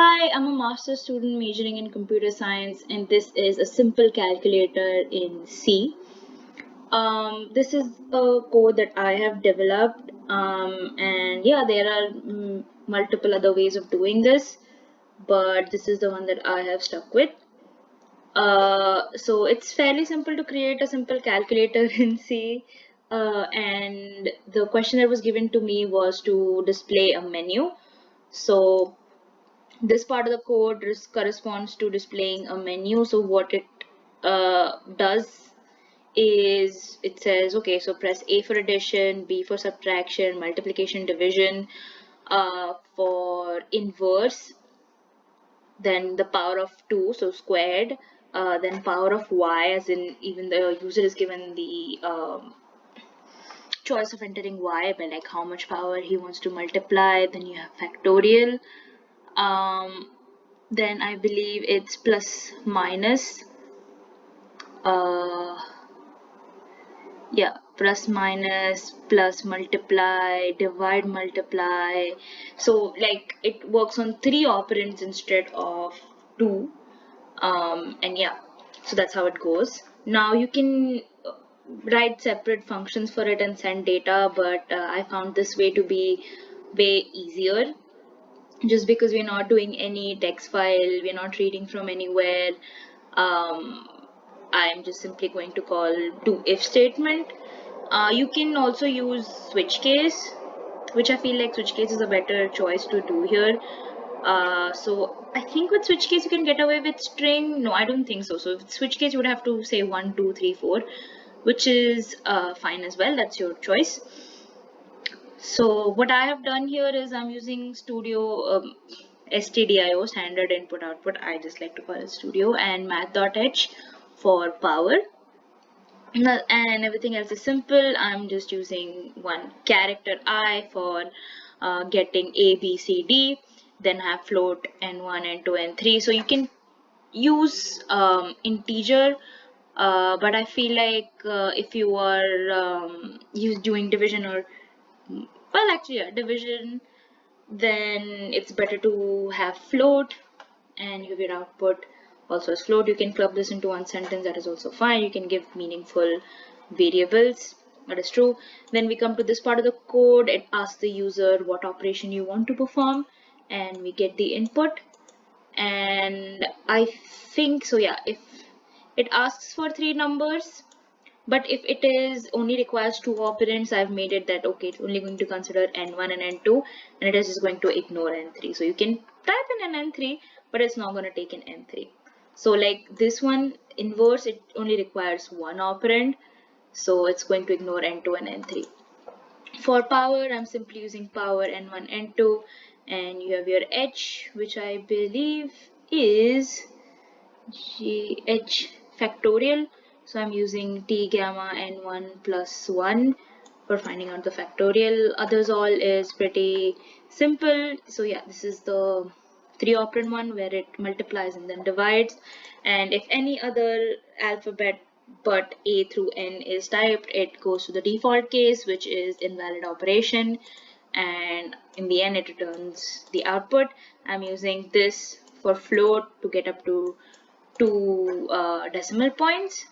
Hi, I'm a master's student majoring in computer science, and this is a simple calculator in C. This is a code that I have developed, and yeah, there are multiple other ways of doing this, but this is the one that I have stuck with. So it's fairly simple to create a simple calculator in C. And the question that was given to me was to display a menu. So this part of the code corresponds to displaying a menu. So what it does is it says, okay, so press A for addition, B for subtraction, multiplication, division, for inverse, then the power of 2, so squared, then power of y, as in even the user is given the choice of entering y by like how much power he wants to multiply. Then you have factorial. Um, then I believe it's plus minus. Uh, yeah, plus minus, plus multiply, divide, multiply. So like it works on 3 operands instead of 2. And yeah, so that's how it goes. Now you can write separate functions for it and send data, but I found this way to be way easier, just because we're not doing any text file, we're not reading from anywhere. um, I'm just simply going to call to if statement. You can also use switch case, which I feel like switch case is a better choice to do here. So I think with switch case you can get away with string. No, I don't think so. So with switch case you would have to say 1, 2, 3, 4, which is fine as well. That's your choice. So what I have done here is I'm using Studio, STDIO, standard input output. I just like to call it Studio, and math.h for power. And everything else is simple. I'm just using one character I for getting A, B, C, D. Then have float n1, n2, n3. So you can use integer, but I feel like if you are doing division or, well, actually, yeah, division, then it's better to have float, and you have your output also as float. You can club this into one sentence, that is also fine. You can give meaningful variables, that is true. Then we come to this part of the code. It asks the user what operation you want to perform, and we get the input. And I think so, yeah, if it asks for 3 numbers, but if it is only requires 2 operands, I've made it that okay, it's only going to consider n1 and n2, and it is just going to ignore n3. So you can type in an n3, but it's not going to take an n3. So like this one inverse, it only requires 1 operand, so it's going to ignore n2 and n3. For power, I'm simply using power n1, n2, and you have your h, which I believe is h factorial. So I'm using t gamma n1 plus 1 for finding out the factorial. Others all is pretty simple. So yeah, this is the 3 operand one where it multiplies and then divides. And if any other alphabet but A through N is typed, it goes to the default case, which is invalid operation. And in the end, it returns the output. I'm using this for float to get up to 2 decimal points.